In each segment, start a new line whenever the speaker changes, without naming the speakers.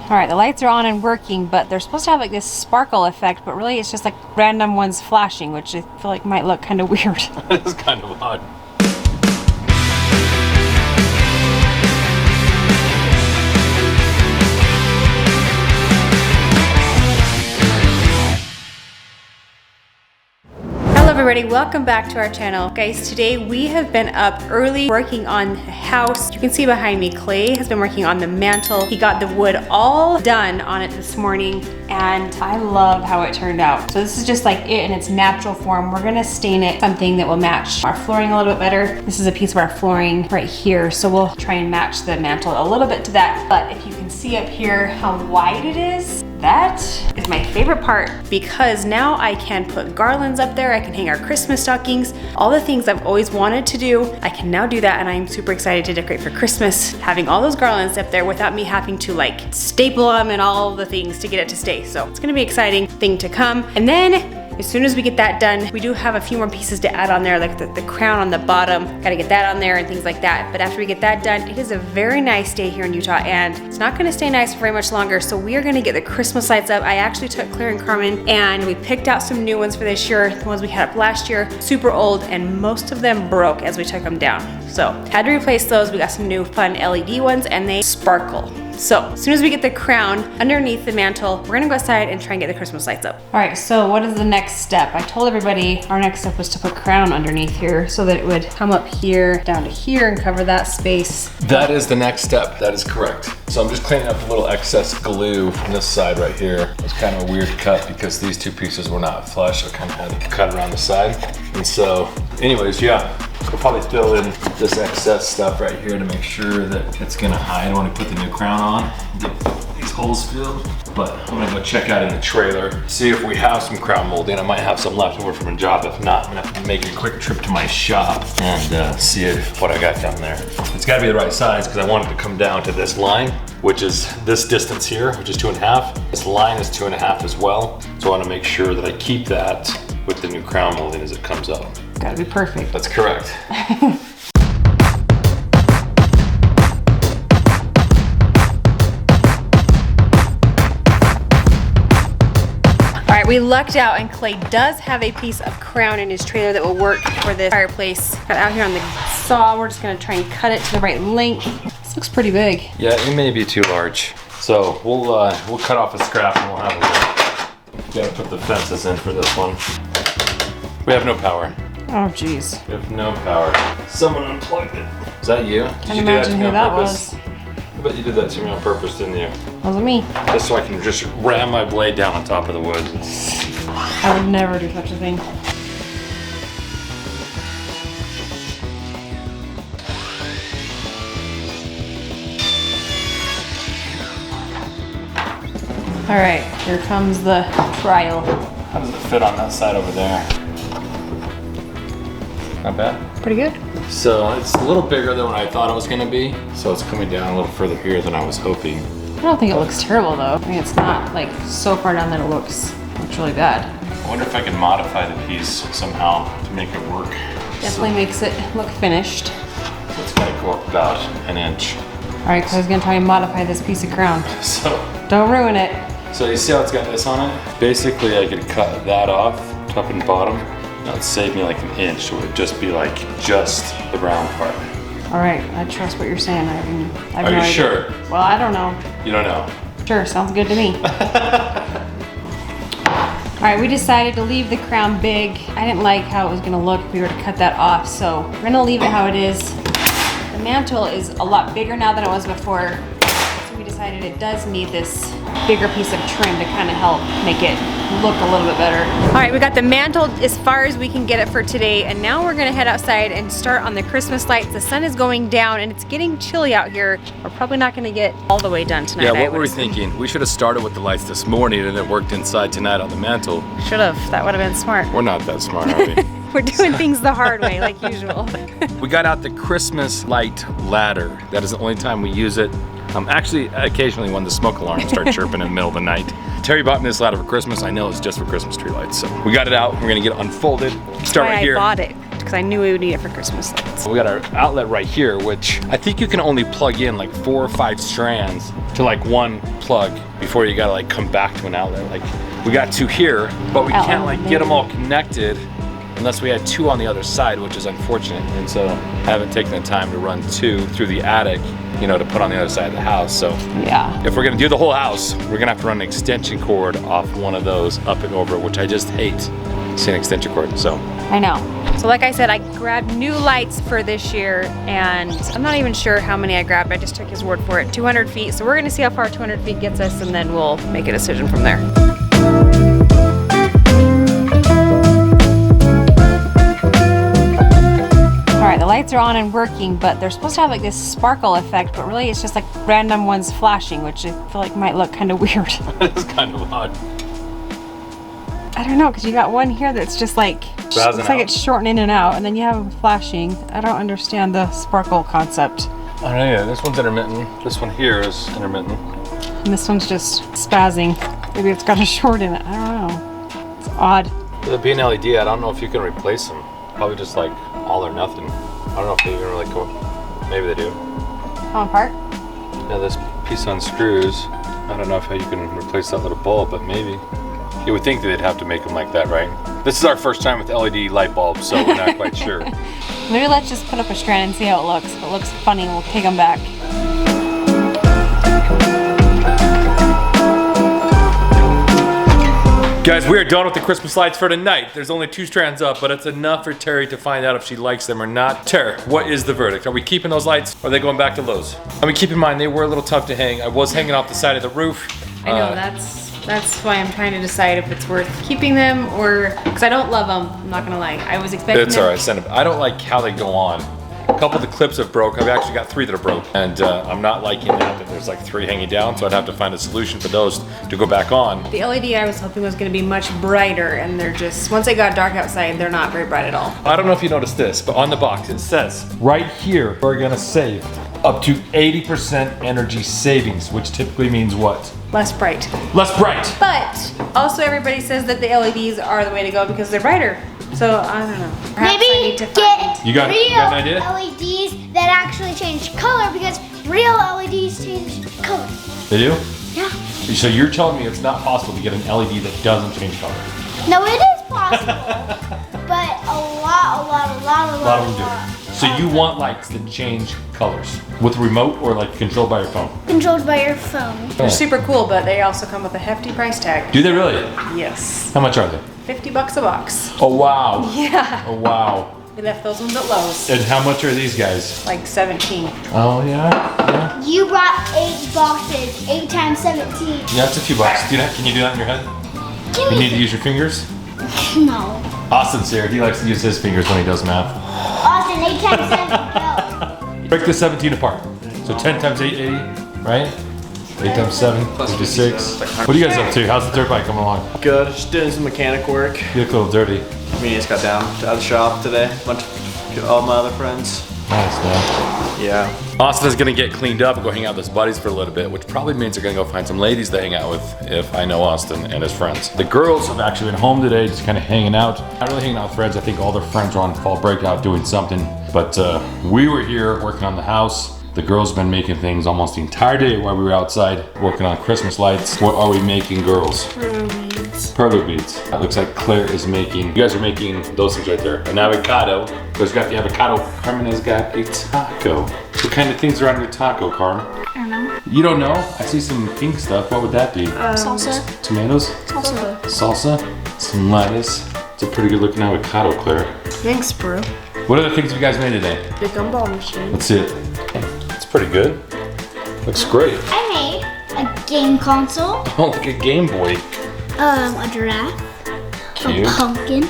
All right, the lights are on and working, but they're supposed to have like this sparkle effect, but really it's just like random ones flashing, which I feel like might look kind of weird.
It is kind of odd.
Everybody, welcome back to our channel. Guys, today we have been up early working on the house. You can see behind me, Clay has been working on the mantle. He got the wood all done on it this morning, and I love how it turned out. So this is just like it in its natural form. We're gonna stain it something that will match our flooring a little bit better. This is a piece of our flooring right here, so we'll try and match the mantle a little bit to that. But if you can see up here how wide it is, that is my favorite part, because now I can put garlands up there. I can hang our Christmas stockings, all the things I've always wanted to do. I can now do that, and I'm super excited to decorate for Christmas, having all those garlands up there without me having to like staple them and all the things to get it to stay. So it's gonna be an exciting thing to come. And then as soon as we get that done, we do have a few more pieces to add on there, like the crown on the bottom. Gotta get that on there and things like that. But after we get that done, it is a very nice day here in Utah, and it's not gonna stay nice for very much longer. So we are gonna get the Christmas lights up. I actually took Claire and Carmen and we picked out some new ones for this year. The ones we had up last year, super old, and most of them broke as we took them down. So had to replace those. We got some new fun LED ones, and they sparkle. So as soon as we get the crown underneath the mantle, we're gonna go outside and try and get the Christmas lights up. All right, so what is the next step? I told everybody our next step was to put crown underneath here so that it would come up here, down to here, and cover that space.
That is the next step, that is correct. So I'm just cleaning up a little excess glue from this side right here. It's kind of a weird cut because these two pieces were not flush. I kind of had to cut around the side. And so, anyways, yeah. We'll probably fill in this excess stuff right here to make sure that it's gonna hide when we put the new crown on and get these holes filled. But I'm gonna go check out in the trailer, see if we have some crown molding. I might have some left over from a job. If not, I'm gonna have to make a quick trip to my shop and see what I got down there. It's gotta be the right size because I want it to come down to this line, which is this distance here, which is 2.5. This line is 2.5 as well. So I wanna make sure that I keep that with the new crown molding as it comes up.
Gotta be perfect.
That's correct.
All right, we lucked out, and Clay does have a piece of crown in his trailer that will work for this fireplace. Got out here on the saw. We're just gonna try and cut it to the right length. This looks pretty big.
Yeah, it may be too large. So we'll cut off a scrap and we'll have it. Gotta put the fences in for this one. We have no power.
Oh, geez.
We have no power. Someone unplugged it. Is that you?
Can't imagine who that was.
I bet you did that to me on purpose, didn't you?
Wasn't me.
Just so I can just ram my blade down on top of the wood.
I would never do such a thing. All right, here comes the trial.
How does it fit on that side over there? Not bad.
Pretty good.
So it's a little bigger than what I thought it was gonna be. So it's coming down a little further here than I was hoping.
I don't think it looks terrible though. I mean, it's not like so far down that it looks really bad.
I wonder if I can modify the piece somehow to make it work.
Definitely makes it look finished.
So it's gotta go up about an inch.
All right, so I was gonna try and modify this piece of crown.
So
don't ruin it.
So you see how it's got this on it? Basically, I could cut that off, top and bottom. That would save me like an inch, so it would just be like just the round part.
All right, I trust what you're saying.
Are you sure?
Well, I don't know.
You don't know?
Sure, sounds good to me. All right, we decided to leave the crown big. I didn't like how it was gonna look if we were to cut that off, so we're gonna leave it how it is. The mantle is a lot bigger now than it was before, so we decided it does need this bigger piece of trim to kind of help make it look a little bit better. All right, we got the mantle as far as we can get it for today, and now we're gonna head outside and start on the Christmas lights. The sun is going down and it's getting chilly out here. We're probably not gonna get all the way done tonight.
Yeah, what were we thinking? We should have started with the lights this morning and then worked inside tonight on the mantle.
Should have, that would have been smart.
We're not that smart, are we?
We're doing things the hard way, like usual.
We got out the Christmas light ladder. That is the only time we use it. Actually, occasionally when the smoke alarms start chirping in the middle of the night. Terry bought me this ladder for Christmas. I know it's just for Christmas tree lights. So we got it out. We're gonna get it unfolded. Start right here.
I bought it. because I knew we would need it for Christmas lights.
We got our outlet right here, which I think you can only plug in like 4 or 5 strands to like one plug before you gotta like come back to an outlet. Like we got 2 here, but we can't like get them all connected unless we had 2 on the other side, which is unfortunate. And so I haven't taken the time to run 2 through the attic, you know, to put on the other side of the house. So
yeah,
if we're gonna do the whole house, we're gonna have to run an extension cord off one of those up and over, which I just hate seeing extension cord, so.
I know. So like I said, I grabbed new lights for this year, and I'm not even sure how many I grabbed. I just took his word for it, 200 feet. So we're gonna see how far 200 feet gets us, and then we'll make a decision from there. All right, the lights are on and working, but they're supposed to have like this sparkle effect, but really it's just like random ones flashing, which I feel like might look kind of weird.
It's kind of odd.
I don't know, because you got one here that's just like, looks like it's shortening in and out, and then you have flashing. I don't understand the sparkle concept.
I don't know, yeah, this one's intermittent. This one here is intermittent.
And this one's just spazzing. Maybe it's got a short in it, I don't know. It's odd.
With it being LED, I don't know if you can replace them. Probably just like all or nothing. I don't know if they even really go, maybe they do.
Come apart?
Yeah, this piece unscrews. I don't know how you can replace that little bulb, but maybe. You would think that they'd have to make them like that, right? This is our first time with LED light bulbs, so we're not quite sure.
Maybe let's just put up a strand and see how it looks. If it looks funny, we'll take them back.
Guys, we are done with the Christmas lights for tonight. There's only 2 strands up, but it's enough for Terry to find out if she likes them or not. Terry, what is the verdict? Are we keeping those lights, or are they going back to Lowe's? I mean, keep in mind, they were a little tough to hang. I was hanging off the side of the roof.
I know, that's why I'm trying to decide if it's worth keeping them, or, because I don't love them, I'm not gonna lie. I was expecting
It's
them.
all right, send them. I don't like how they go on. A couple of the clips have broke. I've actually got 3 that are broke, and I'm not liking that there's like 3 hanging down, so I'd have to find a solution for those to go back on.
The LED I was hoping was gonna be much brighter, and they're just, once it got dark outside, they're not very bright at all.
I don't know if you noticed this, but on the box it says, right here, we're gonna save up to 80% energy savings, which typically means what?
Less bright.
Less bright.
But also everybody says that the LEDs are the way to go because they're brighter. So I don't know. Perhaps
Maybe
I need to
get
find.
You got an idea?
LEDs that actually change color, because real LEDs change color.
They do?
Yeah.
So you're telling me it's not possible to get an LED that doesn't change color?
No, it is possible, but a lot
of them do. So you want lights that change colors with a remote, or like controlled by your phone?
Controlled by your phone.
They're super cool, but they also come with a hefty price tag.
Do they really?
Yes.
How much are they?
$50 a box.
Oh wow.
Yeah.
Oh wow.
We left those ones at Lowe's.
And how much are these guys?
Like 17.
Oh yeah.
You brought 8 boxes, 8 times 17.
Yeah, it's a few bucks. Can you do that in your head? You need to use your fingers?
No.
Austin's here. He likes to use his fingers when he does math.
Austin, 8 times 7, no.
Break the 17 apart. So 10 times 8, 80, right? 8 times 7, 56. What are you guys up to? How's the dirt bike coming along?
Good, just doing some mechanic work.
You look a little dirty.
Me just got down to the shop today. Bunch of all my other friends.
Nice, man.
Yeah.
Austin is gonna get cleaned up and go hang out with his buddies for a little bit, which probably means they're gonna go find some ladies to hang out with if I know Austin and his friends. The girls have actually been home today, just kind of hanging out. Not really hanging out with friends. I think all their friends are on fall breakout doing something. But we were here working on the house. The girls have been making things almost the entire day while we were outside working on Christmas lights. What are we making, girls? Perlo beads. It looks like Claire is making, you guys are making those things right there. An avocado. Claire's got the avocado. Carmen has got a taco. What kind of things are on your taco, Carmen?
I don't know.
You don't know? I see some pink stuff. What would that be?
Salsa.
Tomatoes?
Salsa.
Salsa? Some lettuce. It's a pretty good looking avocado, Claire.
Thanks, bro.
What other things have you guys made today?
The gumball machine.
Let's see it. It's pretty good. Looks great.
I made a game console,
Oh, like a Game Boy.
a giraffe,
Cute.
a pumpkin,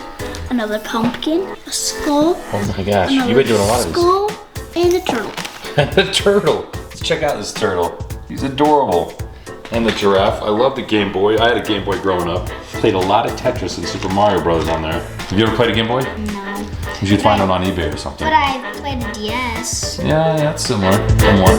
another pumpkin, a skull,
Oh my gosh,
another
you've been doing a lot of these.
skull, and a turtle.
The turtle. Let's check out this turtle. He's adorable. And the giraffe. I love the Game Boy. I had a Game Boy growing up. Played a lot of Tetris and Super Mario Brothers on there. Have you ever played a Game Boy?
No.
You should find one on eBay or something.
But I played a DS.
Yeah, that's similar. One more.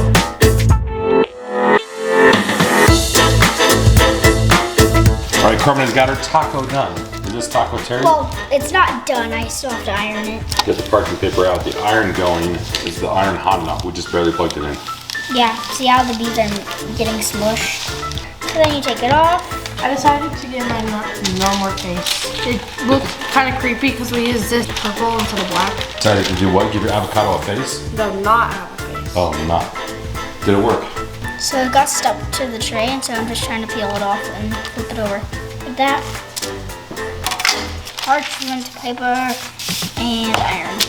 All right, Carmen has got her taco done. Is
this taco, Terry?
Well, it's not done. I still have to iron it.
Get the parchment paper out. The iron going. Is the iron hot enough? We just barely plugged it in.
Yeah, see how the beads are getting smushed? So then you take it off.
I decided to get my normal face. It looked kind of creepy because we used this purple instead of black.
Decided to do what? Give your avocado a face?
No, not have a face.
Oh, not. Did it work?
So it got stuck to the tray, and so I'm just trying to peel it off and flip it over. Like that. Parchment paper and iron.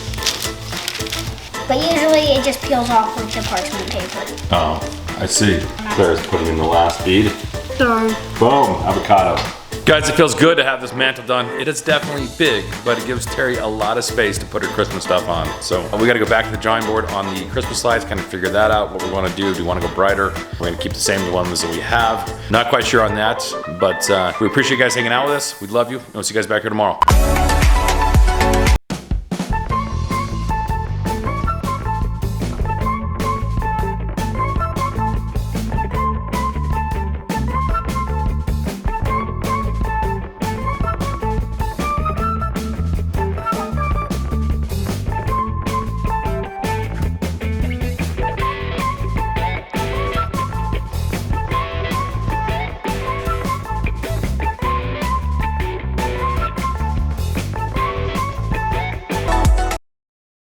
But usually it just peels off with the parchment paper.
Oh, I see. Claire's putting in the last bead.
Darn.
Boom, avocado.
Guys, it feels good to have this mantle done. It is definitely big, but it gives Terry a lot of space to put her Christmas stuff on. So we gotta go back to the drawing board on the Christmas slides, kind of figure that out, what we wanna do. Do we wanna go brighter? We're gonna keep the same ones that we have. Not quite sure on that, but we appreciate you guys hanging out with us. We love you. We'll see you guys back here tomorrow.